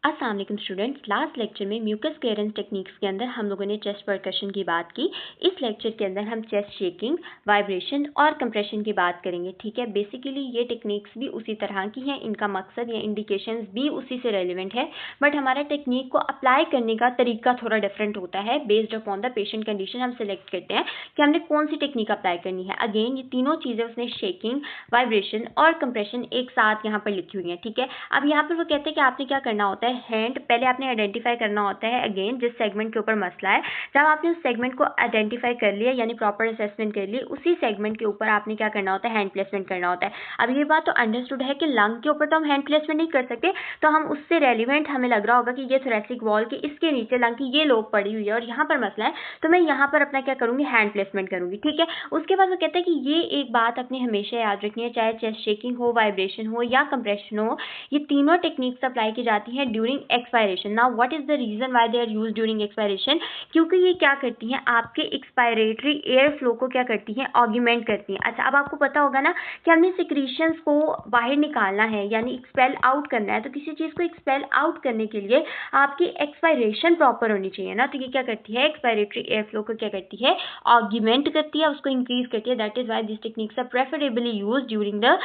अस्सलाम वालेकुम students. Last lecture में म्यूकस क्लियरेंस टेक्निक्स के अंदर हम लोगों ने चेस्ट परकशन की बात की। इस लेक्चर के अंदर हम चेस्ट शेकिंग, वाइब्रेशन और कंप्रेशन की बात करेंगे। ठीक है, बेसिकली ये टेक्निक्स भी उसी तरह की हैं, इनका मकसद या इंडिकेशंस भी उसी से रेलिवेंट है, बट हमारा टेक्निक को अप्लाई करने का तरीका थोड़ा डिफरेंट होता है। Based upon the patient condition हम सिलेक्ट करते हैं कि हमने कौन सी टेक्निक अप्लाई करनी है। अगेन ये तीनों चीज़ें उसने शेकिंग, वाइब्रेशन और कंप्रेशन एक साथ यहाँ पर लिखी हुई हैं। ठीक है, अब यहाँ पर वो कहते हैं कि आपने क्या करना होता है, हैंड पहले आपने आइडेंटिफाई करना होता है। अगेन जिस सेगमेंट के ऊपर मसला है, जब आपने उस सेगमेंट को आइडेंटिफाई कर लिया यानी प्रॉपर असेसमेंट कर ली, उसी सेगमेंट के ऊपर आपने क्या करना होता है, हैंड प्लेसमेंट करना होता है। अब ये बात तो अंडरस्टूड है कि लंग के ऊपर तो हम हैंड प्लेसमेंट नहीं कर सकते, तो हम उससे रेलिवेंट हमें लग रहा होगा कि ये थोरेसिक वॉल के इसके नीचे लंग की ये लोब पड़ी हुई है और यहाँ पर मसला है, तो मैं यहाँ पर अपना क्या करूँगी, हैंड प्लेसमेंट करूँगी। ठीक है, उसके बाद वो कहते हैं कि ये एक बात अपनी हमेशा याद रखनी है, चाहे चेस्ट शेकिंग हो, वाइब्रेशन हो या कंप्रेशन हो, ये तीनों टेक्निक्स अप्लाई की जाती हैं during expiration. Now what is the reason why they are used during expiration? क्योंकि ये क्या करती हैं, आपके एक्सपायरेटरी एयर फ्लो को क्या करती हैं, ऑग्यूमेंट करती हैं। अच्छा, अब आपको पता होगा ना कि हमने सिक्रीशंस को बाहर निकालना है यानी एक्सपेल आउट करना है, तो किसी चीज़ को एक्सपेल आउट करने के लिए आपकी एक्सपायरेशन प्रॉपर होनी चाहिए ना। तो ये क्या करती है, एक्सपायरेटरी एयर फ्लो को क्या करती है, ऑग्यूमेंट करती है, उसको इंक्रीज करती है। That is why this techniques are preferably used during the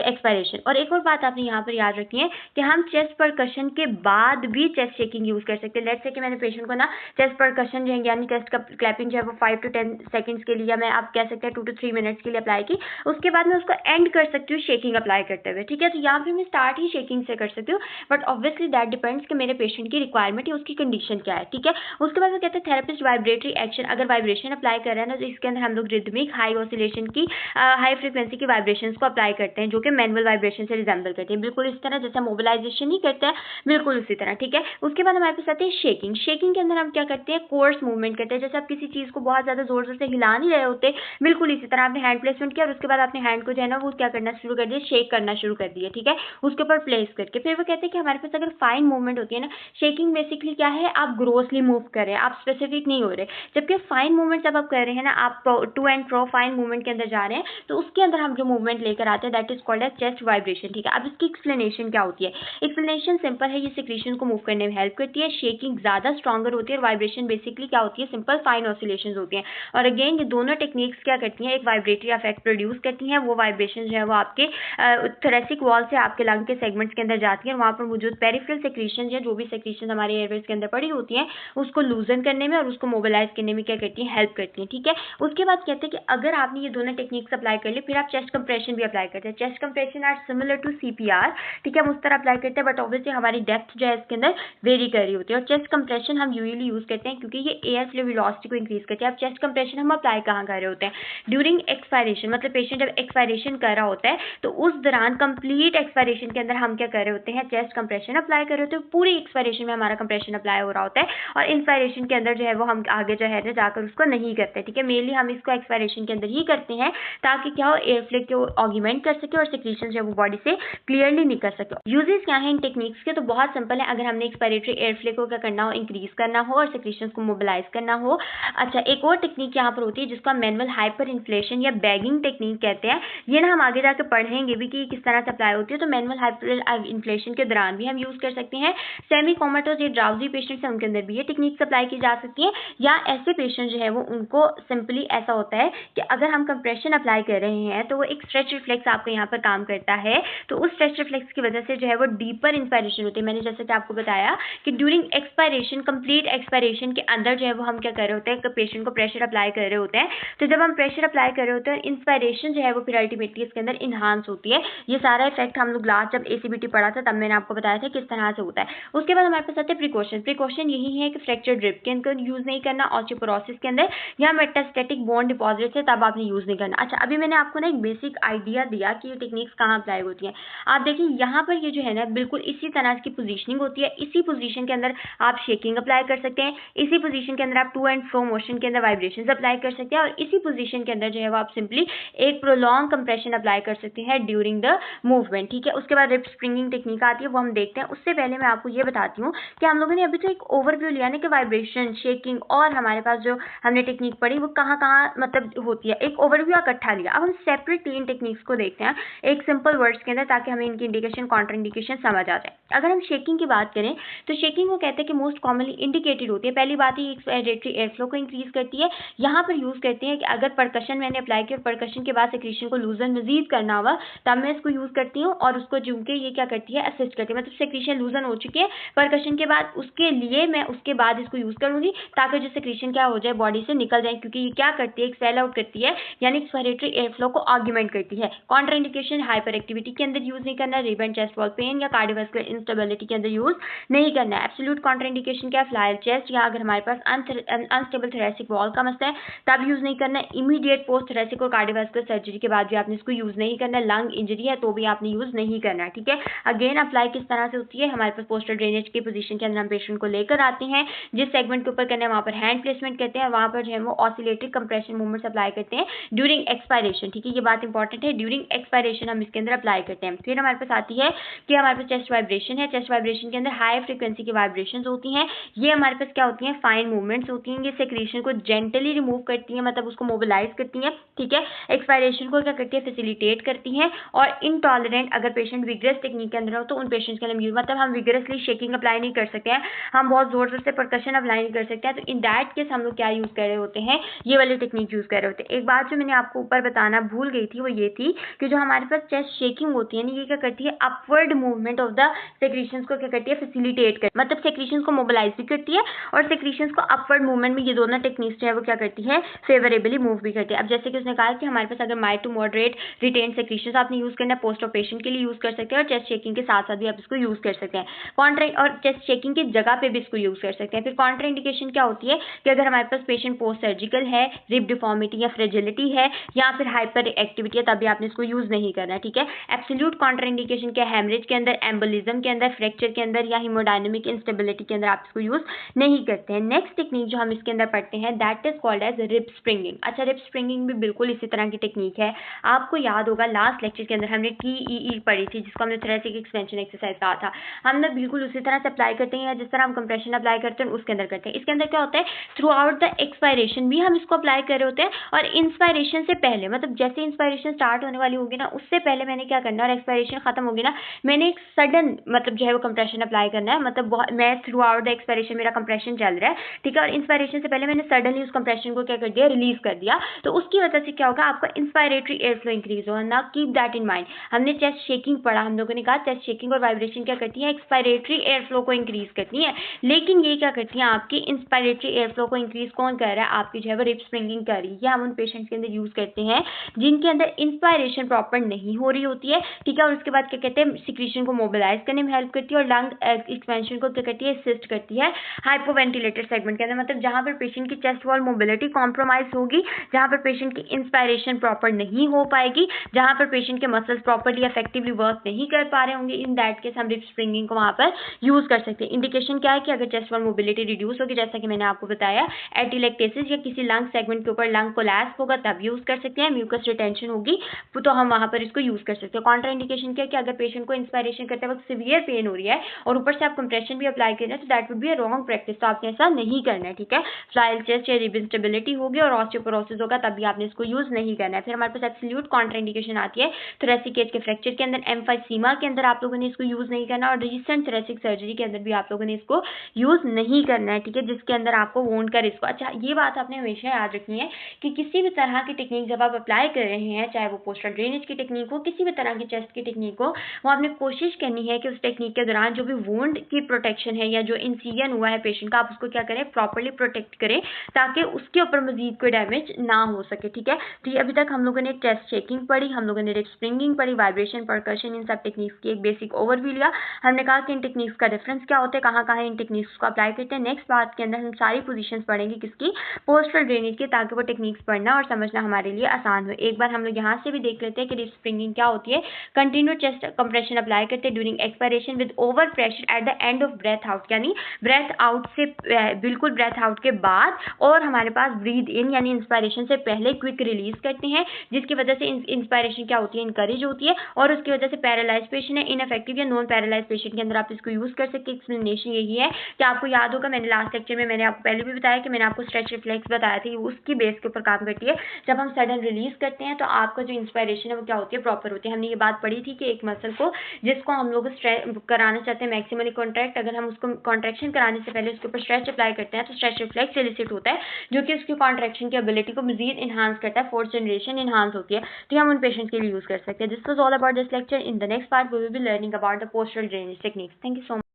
expiration. और एक और बात आपने यहाँ पर याद रखनी है कि हम चेस्ट परकशन के बाद भी चेस्ट शेकिंग यूज कर सकते हैं। लेट्स से कि मैंने पेशेंट को ना चेस्ट परकशन जो है यानी चेस्ट का क्लैपिंग जो है वो 5 to 10 सेकंड्स के लिए, या मैं आप कह सकते हैं 2 to 3 मिनट्स के लिए अप्लाई की, उसके बाद मैं उसको एंड कर सकती हूँ शेकिंग अप्लाई करते हुए। ठीक है, तो यहाँ पे मैं स्टार्ट ही शेकिंग से कर सकती हूँ, बट ऑब्वियसली दैट डिपेंड्स कि मेरे पेशेंट की रिक्वायरमेंट या उसकी कंडीशन क्या है। ठीक है, उसके बाद वो कहते हैं थेरेपिस्ट वाइब्रेटरी एक्शन, अगर वाइब्रेशन अप्लाई कर रहे हैं ना, तो इसके अंदर हम लोग रिदमिक हाई ऑसिलेशन की, हाई फ्रिक्वेंसी की वाइब्रेशन को अप्लाई करते हैं, जो कि मैनुअल वाइब्रेशन से रिजेंबल करते हैं, बिल्कुल इस तरह जैसे मोबिलाइजेशन ही करते हैं, बिल्कुल उसी तरह। ठीक है, उसके बाद हमारे पास आते हैं शेकिंग। शेकिंग के अंदर हम क्या करते हैं, कोर्स मूवमेंट करते हैं। जैसे आप किसी चीज़ को बहुत ज़्यादा जोर जोर से हिला नहीं रहे होते, बिल्कुल इसी तरह आपने हैंड प्लेसमेंट किया और उसके बाद आपने हैंड को जो है ना वो क्या करना शुरू कर दिया, शेक करना शुरू कर दिया। ठीक है, उसके ऊपर प्लेस करके फिर वो कहते हैं कि हमारे पास अगर फाइन मूवमेंट होती है ना, शेकिंग बेसिकली क्या है, आप ग्रोसली मूव कर रहे हैं, आप स्पेसिफिक नहीं हो रहे, जबकि फाइन मूवमेंट जब आप कर रहे हैं ना, आप to and fro fine movement के अंदर जा रहे हैं, तो उसके अंदर हम जो मूवमेंट लेकर आते हैं that is called as chest vibration. ठीक है, अब इसकी एक्सप्लेनेशन क्या होती है, एक्सप्लेनेशन सिंपल है, ये सिक्रीशन को मूव करने में हेल्प करती है। शेकिंग ज़्यादा स्ट्रॉन्गर होती है और वाइब्रेशन बेसिकली क्या होती है, सिंपल फाइन ऑसिलेशंस होती हैं। और अगेन ये दोनों टेक्निक्स क्या करती हैं, एक वाइब्रेटरी इफेक्ट प्रोड्यूस करती हैं, वो वाइब्रेशन जो है वो आपके थोरेसिक वॉल से आपके लंग के सेगमेंट्स के अंदर जाती है, वहाँ पर मौजूद पेरिफेरल सेक्रीशन है, जो भी सेक्रीशन हमारे एयरवेज के अंदर पड़ी होती हैं, उसको लूजन करने में और उसको मोबिलाइज करने में क्या करती हैं, हेल्प करती हैं। ठीक है, उसके बाद कहते हैं कि अगर आपने ये दोनों टेक्निक्स अप्लाई कर ली, फिर आप चेस्ट कंप्रेशन भी अप्लाई करते हैं। Chest compression are similar to CPR। ठीक है, हम उस तरह अप्लाई करते हैं, बट ऑब्वियसली हमारी डेप्थ जो है इसके अंदर वेरी कर रही होती है। और चेस्ट कंप्रेशन हम यूजुअली यूज करते हैं क्योंकि ये एयर फ्लो वेलोसिटी को इंक्रीज करती है। अब चेस्ट कंप्रेशन हम अप्लाई कहाँ कर रहे होते हैं, ड्यूरिंग एक्सपायरेशन, मतलब पेशेंट जब एक्सपायरेशन कर रहा होता है तो उस दौरान कंप्लीट एक्सपायरेशन के अंदर हम क्या कर रहे होते हैं, चेस्ट कंप्रेशन अप्लाई कर रहे होते हैं। पूरी एक्सपायरेशन में हमारा कंप्रेशन अप्लाई हो रहा होता है और इंस्पायरेशन के अंदर जो है वो हम आगे जो है ना जाकर उसको नहीं करते। ठीक है, मेनली हम इसको एक्सपायरेशन के अंदर ही करते हैं ताकि क्या हो, एयर फ्लो को ऑग्यूमेंट कर सके और सिक्रीशन जो है वो बॉडी से क्लियरली निकल सके। यूजेस क्या है इन टेक्निक्स के, तो बहुत सिंपल है। अगर हमने एक्सपायरेटरी एयर फ्लो को क्या करना हो, इंक्रीज करना हो और सिक्रीशंस को मोबिलाइज करना हो। अच्छा, एक और टेक्निक यहाँ पर होती है जिसको हम मैनुअल हाइपर इन्फ्लेशन या बैगिंग टेक्निक कहते हैं। ये ना हम आगे जाकर पढ़ेंगे भी कि किस तरह से अप्लाई होती है। तो मैनुअल हाइपर इन्फ्लेशन के दौरान भी हम यूज कर सकते हैं। सेमी कोमाटोस या ड्राउजी पेशेंट्स हैं उनके अंदर भी ये टेक्निक्स अप्लाई की जा सकती है, या ऐसे पेशेंट जो है वो उनको सिंपली ऐसा होता है कि अगर हम कंप्रेशन अप्लाई कर रहे हैं तो वो एक स्ट्रेच रिफ्लेक्स आपका यहाँ पर काम करता है, तो उस स्ट्रेच रिफ्लेक्स की वजह से जो है वो डीपर इंस्पायरेशन होती है। मैंने जैसे कि आपको बताया कि ड्यूरिंग एक्सपायरेशन, कंप्लीट एक्सपायरेशन के अंदर जो है वो हम क्या कर रहे होते हैं, पेशेंट को प्रेशर अप्लाई कर रहे होते हैं। तो जब हम प्रेशर अप्लाई कर रहे होते हैं, इंस्पायरेशन जो है वो फिर अल्टीमेटली इसके अंदर इन्हांस होती है। ये सारा इफेक्ट हम लोग लास्ट जब ACBT पढ़ा था तब मैंने आपको बताया था किस तरह से होता है। उसके बाद हमारे पास आते हैं प्रिकॉशन। प्रिकॉशन यही है कि फ्रैक्चर ड्रिप के अंदर यूज नहीं करना, ऑस्टियोपोरोसिस के अंदर या मेटास्टैटिक बोन डिपॉजिट है तब आपने यूज नहीं करना। अच्छा, अभी मैंने आपको ना एक बेसिक आइडिया दिया कि ये टेक्निक्स कहाँ अप्लाई होती हैं। आप देखिए यहाँ पर ये जो है ना बिल्कुल इसी तरह की पोजीशनिंग होती है। इसी पोजीशन के अंदर आप शेकिंग अप्लाई कर सकते हैं, इसी पोजीशन के अंदर आप टू एंड फ्रो मोशन के अंदर वाइब्रेशंस अप्लाई कर सकते हैं और इसी पोजीशन के अंदर जो है वो आप सिंपली एक प्रोलॉन्ग कंप्रेशन अप्लाई कर सकते हैं ड्यूरिंग द मूवमेंट। ठीक है, उसके बाद रिप स्प्रिंगिंग टेक्निक आती है, वो हम देखते हैं। उससे पहले मैं आपको ये बताती हूँ कि हम लोगों ने अभी तो एक ओवरव्यू लिया ना कि वाइब्रेशन, शेकिंग और हमारे पास जो हमने टेक्निक पढ़ी वो कहाँ कहाँ मतलब होती है, एक ओवरव्यू इकट्ठा लिया। अब हम सेपरेट 3 टेक्निक्स को देखते हैं एक सिंपल वर्ड्स के अंदर ताकि हमें इनकी इंडिकेशन, कॉन्ट्रा इंडिकेशन समझ आ जाए। अगर हम हम शेकिंग की बात करें तो शेकिंग को कहते हैं कि मोस्ट कॉमनली इंडिकेटेड होती है। पहली बात ही एक्सपायरेटरी एयर फ्लो को इंक्रीज करती है। यहाँ पर यूज करते हैं कि अगर परकशन मैंने अप्लाई किया और परकशन के बाद सेक्रीशन को लूजन मजीद करना हुआ तब मैं इसको यूज करती हूँ और उसको झुमके ये क्या करती है असिस्ट करती है। मतलब सेक्रीशन लूजन हो चुकी है परकशन के बाद, उसके लिए मैं उसके बाद इसको यूज करूंगी ताकि जो सेक्रीशन क्या हो जाए बॉडी से निकल जाए, क्योंकि ये क्या करती है सेल आउट करती है यानी एक्सपायरेटरी एयर फ्लो को आर्गुमेंट करती है। कॉन्ट्राइंडिकेशन हाइपर एक्टिविटी के अंदर यूज नहीं करना, rib and chest wall pain या कार्डियोवास्कुलर इंस्टेबिलिटी के अंदर यूज नहीं करना है। एब्सोल्यूट कॉन्ट्राइंडिकेशन क्या है, फ्लायर चेस्ट या अगर हमारे पास अनस्टेबल थोरैसिक वॉल का मसला है तब यूज नहीं करना है। इमीडिएट पोस्ट थोरैसिक और कार्डियोवास्कुलर सर्जरी के बाद भी आपने इसको यूज नहीं करना है। लंग इंजरी है तो भी आपने यूज नहीं करना है, ठीक है। अगेन अप्लाई किस तरह से होती है, हमारे पास पोस्टर ड्रेनेज की पोजीशन के अंदर हम पेशेंट को लेकर आते हैं, जिस सेगमेंट के ऊपर करना है वहां पर हैंड प्लेसमेंट करते हैं, वहां पर जो है वो ऑसिलेटरी कंप्रेशन मूवमेंट्स अप्लाई करते हैं ड्यूरिंग एक्सपायरेशन, ठीक है। ये बात इंपॉर्टेंट है, ड्यूरिंग एक्सपायरेशन हम इसके अंदर अप्लाई करते हैं। फिर हमारे पास आती है कि हमारे पास चेस्ट वाइब्रेशन है। चेस्ट वाइब्रेशन के अंदर हाई फ्रीक्वेंसी की वाइब्रेशन होती हैं। ये हमारे पास क्या होती हैं, फाइन मूवमेंट्स होती हैं। ये सेक्रीशन को जेंटली रिमूव करती हैं, मतलब उसको मोबिलाइज करती हैं, ठीक है। एक्सपायरेशन को क्या करती है, फैसिलिटेट करती हैं। और इनटॉलरेंट अगर पेशेंट विग्रस टेक्निक के अंदर हो तो उन पेशेंट्स के लिए मतलब हम विग्रसली शेकिंग अप्लाई नहीं कर सकते हैं, हम बहुत जोर जोर से परकशन अप्लाई नहीं कर सकते हैं, तो इन दैट केस हम लोग क्या यूज कर रहे होते हैं, ये वाली टेक्निक यूज कर रहे होते हैं। एक बात जो मैंने आपको ऊपर बताना भूल गई थी वो ये थी कि जो हमारे पास चेस्ट शेकिंग होती है ना, ये क्या करती है upward movement of the secretions को क्या करती है, फैसिलिटेट करती है, मतलब सेक्रीशंस को मोबिलाइज भी करती है और सेक्रीशंस को अपवर्ड मूवमेंट में ये दोनों टेक्निक्स जो है वो क्या करती है, फेवरेबली मूव भी करती है। अब जैसे कि उसने कहा कि हमारे पास अगर mild to moderate retain secretions आपने यूज करना है, पोस्ट ऑपरेशन के लिए यूज कर सकते हैं और चेस्ट शेकिंग के साथ साथ भी आप इसको यूज कर सकते हैं। कॉन्ट्रा और चेस्ट शेकिंग की जगह पे भी इसको यूज कर सकते हैं। फिर कॉन्ट्रा इंडिकेशन क्या होती है कि अगर हमारे पास पेशेंट पोस्ट सर्जिकल है, रिब डिफॉर्मिटी या फ्रेजिलिटी है या फिर हाइपर एक्टिविटी है, तभी आपने इसको यूज नहीं करना है, ठीक है। एब्सोल्यूट कॉन्ट्रा इंडिकेशन क्या, हेमरेज के अंदर, एम्बोलिज्म के अंदर, फ्रैक्चर के अंदर या हीमोडायनेमिक इंस्टेबिलिटी के अंदर आप इसको यूज नहीं करते हैं। नेक्स्ट टेक्निक जो हम इसके अंदर पढ़ते हैं that is called as rib springing. अच्छा, रिब स्प्रिंगिंग भी बिल्कुल इसी तरह की टेक्निक है। आपको याद होगा लास्ट लेक्चर के अंदर हमने TEE पढ़ी थी, जिसको हमने थोरैसिक एक्सपेंशन एक्सरसाइज कहा था। हमने बिल्कुल उसी तरह से अप्लाई करते हैं, जिस तरह हम कंप्रेशन अप्लाई करते हैं उसके अंदर करते हैं। इसके अंदर क्या होता है, थ्रू आउट द एक्सपायरेशन भी हम इसको अप्लाई कर रहे होते हैं और इंस्पायरेशन से पहले, मतलब जैसे इंस्पायरेशन स्टार्ट होने वाली होगी ना उससे पहले मैंने क्या करना है, और एक्सपायरेशन खत्म होगी ना, मैंने एक सडन मतलब जो है वो कंप्रेशन अप्लाई करना है। मतलब मैं थ्रू आउट द एक्सपायरेशन मेरा कंप्रेशन चल रहा है, ठीक है, और इंस्पायरेशन से पहले मैंने सडनली उस कंप्रेशन को क्या कर दिया, रिलीज कर दिया। तो उसकी वजह से क्या होगा, आपका इंस्पायरेटरी एयर फ्लो इंक्रीज होगा ना। Keep that in mind. हमने चेस्ट शेकिंग पढ़ा, हम लोगों ने कहा चेस्ट शेकिंग और वाइब्रेशन क्या करती है, एक्सपायरेटरी एयर फ्लो को इंक्रीज करती है, लेकिन ये क्या करती है, आपकी इंस्पायरेटरी एयर फ्लो को इंक्रीज कौन कर रहा है, आपकी जो है वो रिब स्प्रिंगिंग कर रही है। ये हम उन पेशेंट्स के अंदर यूज करते हैं जिनके अंदर इंस्पायरेशन प्रॉपर नहीं हो रही होती है, ठीक है, और उसके बाद क्या कहते हैं, सिक्रीशन को मोबिलाइज करने में हेल्प करती है और लंग एक्सपेंशन को क्या करती है, असिस्ट करती है। हाइपोवेंटिलेटेड सेगमेंट के अंदर, मतलब जहां पर पेशेंट की चेस्ट वॉल मोबिलिटी कॉम्प्रोमाइज होगी, जहां पर पेशेंट की इंस्पायरेशन प्रॉपर नहीं हो पाएगी, जहां पर पेशेंट के मसल्स प्रॉपर्ली इफेक्टिवली वर्क नहीं कर पा रहे होंगे, इन दैट केस हम रिब स्प्रिंगिंग को वहां पर यूज कर सकते हैं। इंडिकेशन क्या है कि अगर चेस्ट वॉल मोबिलिटी रिड्यूस होगी, जैसा कि मैंने आपको बताया, एटिलेक्टेसिस या किसी लंग सेगमेंट के ऊपर लंग कोलैप्स होगा तब यूज कर सकते हैं। म्यूकस रिटेंशन होगी तो हम वहां पर इसको यूज कर सकते हैं। कॉन्ट्रा इंडिकेशन क्या है कि अगर पेशेंट को इंस्पायरेशन करते वक्त सीवियर पेन हो रही है और ऊपर से आप कंप्रेशन भी अप्लाई कर रहे हैं तो that would be a wrong practice, तो आपने ऐसा नहीं करना है, ठीक है। फ्लायल चेस्ट या रिब इंस्टेबिलिटी होगी और ऑस्टियोपोरोसिस होगा तभी आपने इसको यूज नहीं करना है। फिर हमारे पास एब्सोल्यूट कॉन्ट्रा इंडिकेशन आती है थोरैसिक एज के फ्रैक्चर के अंदर, एम्फाइसीमा के अंदर आप लोगों ने इसको यूज नहीं करना और रिसेंट थोरैसिक सर्जरी के अंदर भी आप लोगों ने इसको यूज नहीं करना है, ठीक है, जिसके अंदर आपको वोंड का रिस्क। अच्छा, ये बात आपने हमेशा याद रखनी है कि किसी भी तरह की टेक्निक जब आप अप्लाई कर रहे हैं, चाहे वो पोस्टल ड्रेनेज की टेक्निक हो, किसी भी तरह की चेस्ट की टेक्निक हो, वो आपने कोशिश करनी है कि उस टेक्निक के दौरान जो भी वोंड की प्रोटेक्शन है या जो इंसिजन हुआ है पेशेंट का, आप उसको क्या करें, प्रॉपर्ली प्रोटेक्ट करें ताकि उसके ऊपर मजीद कोई डैमेज ना हो सके, ठीक है। तो ये अभी तक हम लोगों ने चेस्ट शेकिंग पढ़ी, हम लोगों ने रिब स्प्रिंगिंग पढ़ी, वाइब्रेशन, परकशन, इन सब टेक्निक्स की एक बेसिक ओवरव्यू लिया। हमने कहा कि इन टेक्निक्स का डिफरेंस क्या होता है, कहाँ इन टेक्निक्स को अप्लाई करते हैं। नेक्स्ट बात के अंदर हम सारी पोजीशंस पढ़ेंगे किसकी, पोस्टल ड्रेनेज की, ताकि वो टेक्निक्स पढ़ना और समझना हमारे लिए आसान हो। एक बार हम लोग यहाँ से भी देख लेते हैं कि रिब स्प्रिंगिंग क्या होती है। कंटिन्यू चेस्ट कंप्रेशन अप्लाई करते हैं during expiration with over pressure at the end of breath out, यानी ब्रेथ आउट से बिल्कुल ब्रेथ आउट के बाद, और हमारे पास ब्रीद इन यानी इंस्पायरेशन से पहले क्विक रिलीज करते हैं, जिसकी वजह से इंस्पायरेशन क्या होती है, इनकरेज होती है और उसकी वजह से पैरालाइज पेशेंट है, इनफेक्टिव या नॉन पैरालाइज पेशेंट के अंदर आप इसको यूज कर सकते हैं। एक्सप्लेनेशन यही है कि आपको याद होगा मैंने लास्ट लेक्चर में मैंने आपको पहले भी बताया कि मैंने आपको स्ट्रेच रिफ्लेक्स बताया था, उसकी बेस के ऊपर काम करती है। जब हम सडन रिलीज करते हैं तो आपका जो इंस्पायरेशन है वो क्या होती है, प्रॉपर होती है। हमने ये बात पढ़ी थी कि एक मसल को जिसको हम लोग कराना चाहते हैं मैक्सिमली कॉन्ट्रैक्ट, अगर हम उसको कॉन्ट्रैक्शन कराने से पहले उसके ऊपर स्ट्रेच अप्लाई करते हैं तो स्ट्रेच रिफ्लेक्स इलिसिट होता है, जो कि उसकी कॉन्ट्रैक्शन की एबिलिटी को मजीद इन्हांस करता है, फोर्स जनरेशन इन्हांस होती है, तो हम उन पेशेंट्स के लिए यूज़ कर सकते हैं। This was all about this lecture. In the next part we will be learning about the postural drainage techniques. Thank you so much.